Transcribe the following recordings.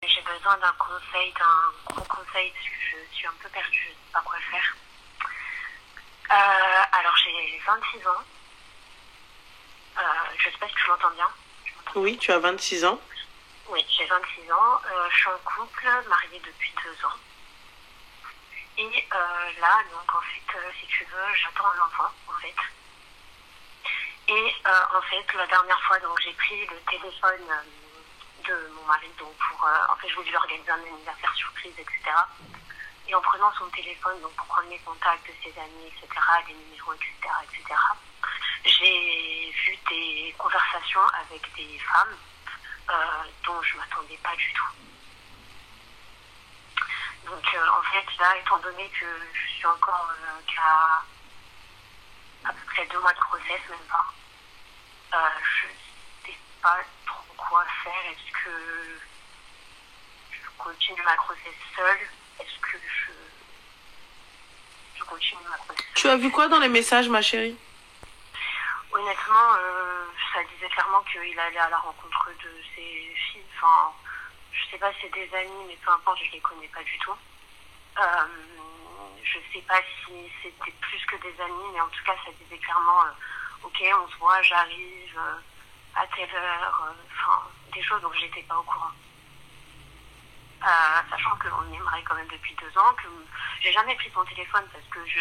J'ai besoin d'un gros conseil, parce que je suis un peu perdue, je ne sais pas quoi faire. Alors j'ai 26 ans. Je ne sais pas si tu m'entends bien. Oui, tu as 26 ans. Oui, j'ai 26 ans. Je suis en couple, mariée depuis 2 ans. Et là, donc en fait, si tu veux, j'attends un enfant, en fait. Et en fait, la dernière fois, donc j'ai pris le téléphone de mon mari, donc pour, en fait, je voulais lui organiser un anniversaire surprise, etc. Et en prenant son téléphone, donc pour prendre les contacts de ses amis, etc., des numéros, etc., etc., j'ai vu des conversations avec des femmes dont je ne m'attendais pas du tout. Donc en fait, là, étant donné que je suis encore qu'à à peu près 2 mois de grossesse, même pas, je ne sais pas trop quoi faire. Est-ce que je continue ma grossesse seule? Est-ce que je continue ma grossesse seule? Tu as vu quoi dans les messages, ma chérie? Honnêtement, ça disait clairement qu'il allait à la rencontre de ses filles. Enfin, je sais pas si c'est des amis, mais peu importe, je les connais pas du tout. Je sais pas si c'était plus que des amis, mais en tout cas, ça disait clairement, ok, on se voit, j'arrive à telle heure, enfin, des choses dont j'étais pas au courant. Sachant qu'on est mariés quand même depuis 2 ans, que j'ai jamais pris son téléphone parce que je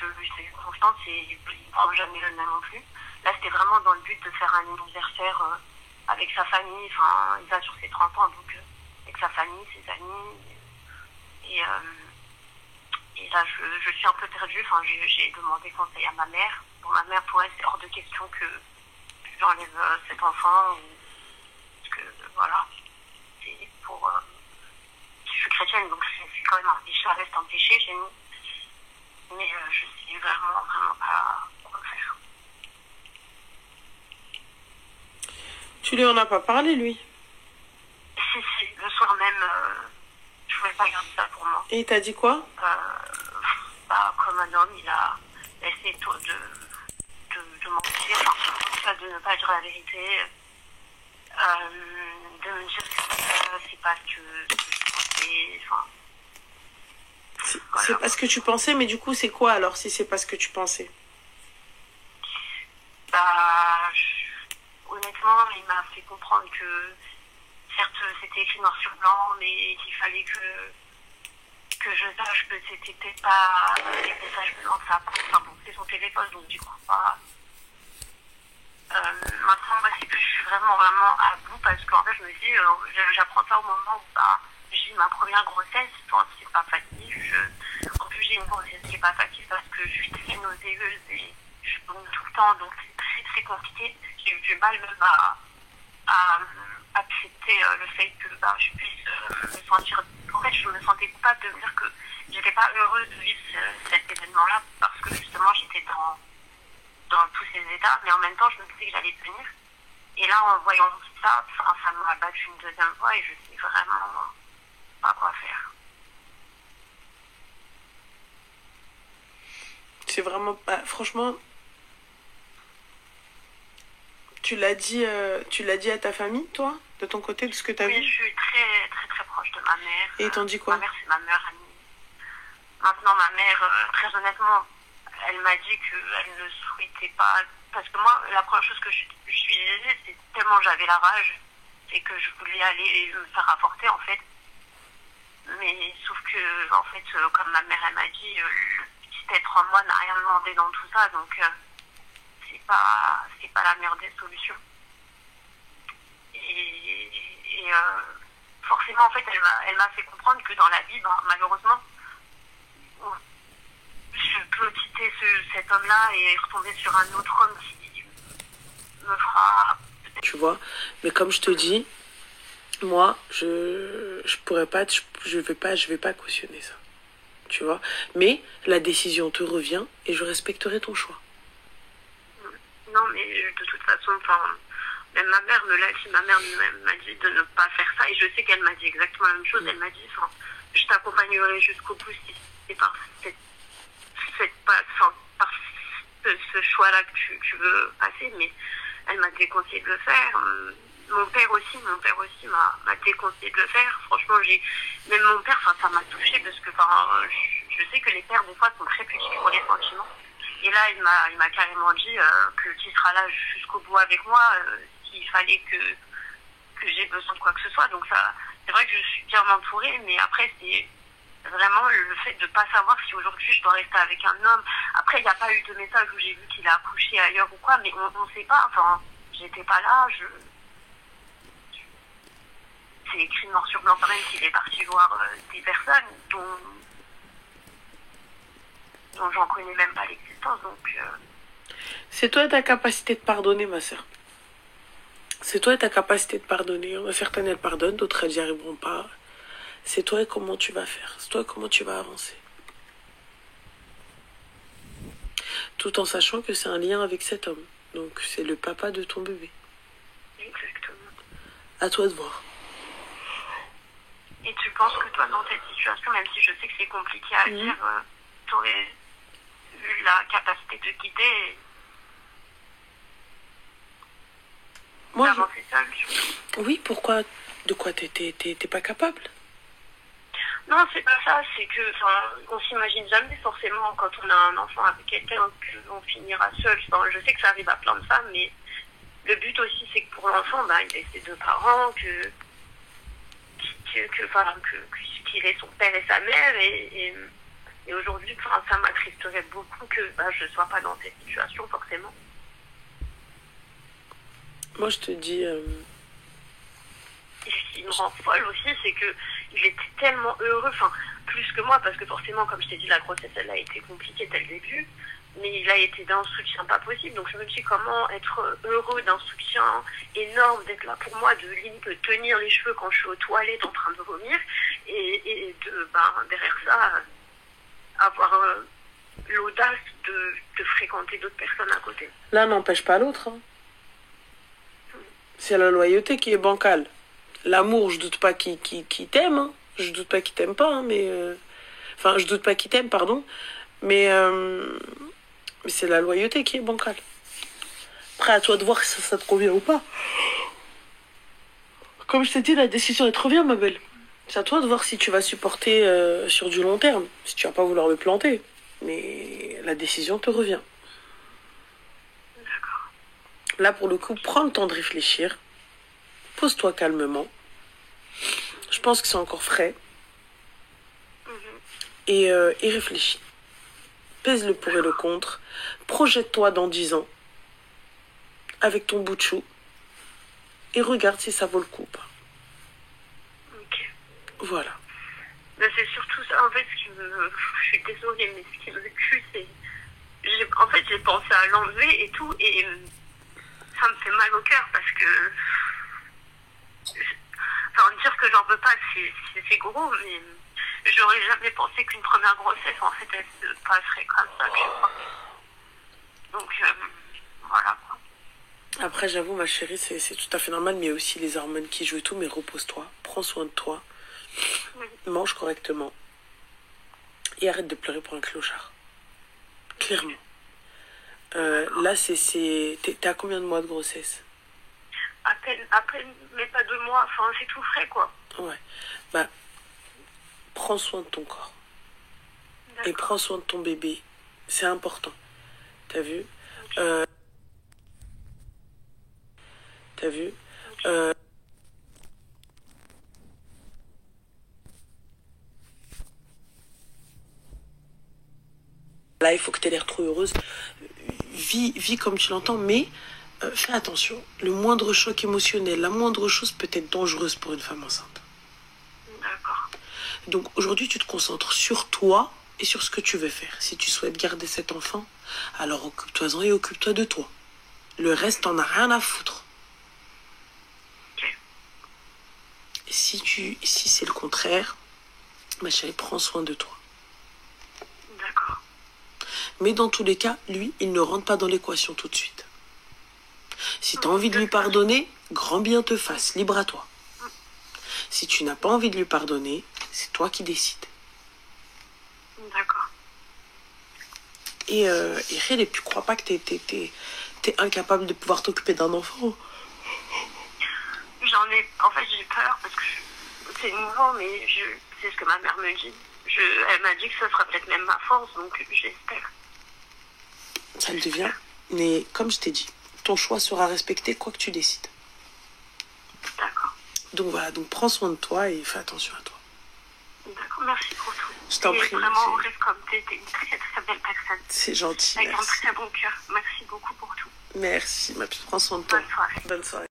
lui fais confiance et il ne prend jamais le mien non plus. Là, c'était vraiment dans le but de faire un anniversaire avec sa famille. Enfin, il va sur ses 30 ans, donc avec sa famille, ses amis. Et là, je suis un peu perdue. Enfin, j'ai demandé conseil à ma mère. Pour ma mère, pour elle, c'est hors de question que j'enlève cet enfant. Parce que, voilà, c'est pour... je suis chrétienne, donc c'est quand même un péché, ça reste un péché chez nous. Mais je sais vraiment pas quoi faire. Tu lui en as pas parlé, lui? Si, le soir même, je voulais pas garder ça pour moi. Et il t'a dit quoi? Comme un homme, il a essayé de mentir, enfin, de ne pas dire la vérité, de me dire que c'est pas ce que je pensais, enfin... C'est pas ce que tu pensais, mais du coup, c'est quoi alors si c'est pas ce que tu pensais? Honnêtement, il m'a fait comprendre que, certes, c'était écrit noir sur blanc, mais qu'il fallait que je sache que c'était peut-être pas des messages blancs, ça. Enfin bon, c'est son téléphone, donc du coup, pas. Maintenant, c'est que je suis vraiment à bout parce qu'en fait, je me dis, j'apprends ça au moment où j'ai eu ma première grossesse. Enfin, c'est pas facile. En plus, j'ai une grossesse qui est pas facile parce que je suis très nauséeuse et je vomis tout le temps, donc c'est très très compliqué. J'ai eu du mal même à accepter le fait que je puisse me sentir. En fait, je me sentais coupable de me dire que j'étais pas heureuse de vivre cet événement-là parce que justement, j'étais dans tous ces états, mais en même temps, je me disais que j'allais tenir. Et là, en voyant ça, ça m'a battu une deuxième fois et je sais vraiment pas quoi faire. C'est vraiment pas... Franchement, tu l'as dit à ta famille, toi, de ton côté, de ce que tu as vu? Oui, je suis très, très, très proche de ma mère. Et ils t'ont dit quoi? Ma mère, c'est ma meilleure amie. Maintenant, ma mère, très honnêtement, elle m'a dit qu'elle ne souhaitait pas... Parce que moi, la première chose que je lui disais, c'est tellement j'avais la rage, c'est que je voulais aller me faire avorter, en fait. Mais sauf que, en fait, comme ma mère, elle m'a dit, le petit être en moi n'a rien demandé dans tout ça, donc c'est pas la meilleure des solutions. Et forcément, en fait, elle m'a fait comprendre que dans la vie, malheureusement, je peux quitter cet homme-là et retomber sur un autre homme qui me fera... Tu vois, mais comme je te dis, moi, je pourrais pas, je vais pas cautionner ça. Tu vois, mais la décision te revient et je respecterai ton choix. Non, mais de toute façon, même ma mère me l'a dit, ma mère m'a dit de ne pas faire ça et je sais qu'elle m'a dit exactement la même chose. Elle m'a dit, je t'accompagnerai jusqu'au bout si c'est par ce choix-là que tu veux passer, mais elle m'a déconseillé de le faire. Mon père aussi m'a déconseillé de le faire. Franchement, même mon père, enfin, ça m'a touchée parce que, enfin, je sais que les pères, des fois, sont très petits pour les sentiments. Et là, il m'a carrément dit que tu seras là jusqu'au bout avec moi s'il fallait que j'ai besoin de quoi que ce soit. Donc ça, c'est vrai que je suis bien entourée, mais après, c'est vraiment le fait de ne pas savoir si aujourd'hui je dois rester avec un homme. Après, il n'y a pas eu de message où j'ai vu qu'il a accouché ailleurs ou quoi, mais on ne sait pas. Enfin, j'étais pas là, c'est écrit noir sur blanc quand même qu'il est parti voir des personnes dont j'en connais même pas l'existence. Donc, C'est toi et ta capacité de pardonner, ma sœur. C'est toi et ta capacité de pardonner. Certaines, elles pardonnent, d'autres, elles n'y arriveront pas. C'est toi et comment tu vas faire. C'est toi et comment tu vas avancer. Tout en sachant que c'est un lien avec cet homme. Donc, c'est le papa de ton bébé. exactement. À toi de voir. Et tu penses que toi, dans cette situation, même si je sais que c'est compliqué à dire, tu aurais eu la capacité de guider et d'avancer seule? Oui, pourquoi? De quoi t'es pas capable? Non, c'est pas ça, c'est que, on s'imagine jamais forcément quand on a un enfant avec quelqu'un qu'on finira seul. Enfin, je sais que ça arrive à plein de femmes, mais le but aussi, c'est que pour l'enfant, il ait ses deux parents, qu'il ait son père et sa mère, et aujourd'hui, ça m'attristerait beaucoup que je ne sois pas dans cette situation, forcément. Moi, je te dis... Et ce qui me rend folle aussi, c'est que il était tellement heureux, plus que moi, parce que forcément, comme je t'ai dit, la grossesse, elle a été compliquée dès le début, mais il a été d'un soutien pas possible. Donc je me dis comment être heureux d'un soutien énorme, d'être là pour moi, de limite tenir les cheveux quand je suis aux toilettes en train de vomir, et de, derrière ça, avoir l'audace de fréquenter d'autres personnes à côté. L'un n'empêche pas l'autre. Hein. C'est la loyauté qui est bancale. L'amour, je doute pas qu'il t'aime. Hein. Je doute pas qu'il t'aime pas, hein, mais... Enfin, je doute pas qu'il t'aime, pardon. Mais c'est la loyauté qui est bancale. Après, à toi de voir si ça te convient ou pas. Comme je t'ai dit, la décision, elle te revient, ma belle. C'est à toi de voir si tu vas supporter sur du long terme. Si tu vas pas vouloir me planter. Mais la décision te revient. D'accord. Là, pour le coup, prends le temps de réfléchir. Pose-toi calmement. Je pense que c'est encore frais. Et réfléchis. Pèse le pour et le contre. Projette-toi dans 10 ans. Avec ton bout de chou. Et regarde si ça vaut le coup ou pas. Ok. Voilà. C'est surtout ça, en fait, je suis désolée, mais ce qui me tue, c'est... En fait, j'ai pensé à l'enlever et tout, et ça me fait mal au cœur, parce que... dire que j'en veux pas, c'est gros, mais j'aurais jamais pensé qu'une première grossesse, en fait, elle se passerait comme ça, je crois. Donc, voilà, quoi. Après, j'avoue, ma chérie, c'est tout à fait normal, mais il y a aussi les hormones qui jouent et tout, mais repose-toi, prends soin de toi, mange correctement, et arrête de pleurer pour un clochard. Clairement. Là, t'es à combien de mois de grossesse? À peine, mais pas 2 mois, c'est tout frais, quoi. Ouais. Prends soin de ton corps. Et prends soin de ton bébé. C'est important. T'as vu? T'as vu? Là, il faut que tu aies l'air trop heureuse. Vis comme tu l'entends, mais fais attention. Le moindre choc émotionnel, la moindre chose peut être dangereuse pour une femme enceinte. D'accord. Donc aujourd'hui, tu te concentres sur toi et sur ce que tu veux faire. Si tu souhaites garder cet enfant, alors occupe-toi-en et occupe-toi de toi. Le reste, t'en as rien à foutre. Ok. Si c'est le contraire, ma chérie, prends soin de toi. D'accord. Mais dans tous les cas, lui, il ne rentre pas dans l'équation tout de suite. Si tu as envie de lui pardonner, grand bien te fasse, libre à toi. Si tu n'as pas envie de lui pardonner, c'est toi qui décides. D'accord. Et puis crois pas que t'es incapable de pouvoir t'occuper d'un enfant. peur parce que c'est nouveau, mais c'est ce que ma mère me dit. Elle m'a dit que ce sera peut-être même ma force, donc j'espère. Ça le devient. Mais comme je t'ai dit, ton choix sera respecté quoi que tu décides. D'accord. Donc voilà, donc prends soin de toi et fais attention à toi. D'accord, merci pour tout. Je t'en prie. Vraiment, reste comme t'es une très très belle personne. C'est gentil, avec merci. un très bon cœur. Merci beaucoup pour tout. Merci, ma petite, prends soin de toi. Bonne soirée. Bonne soirée.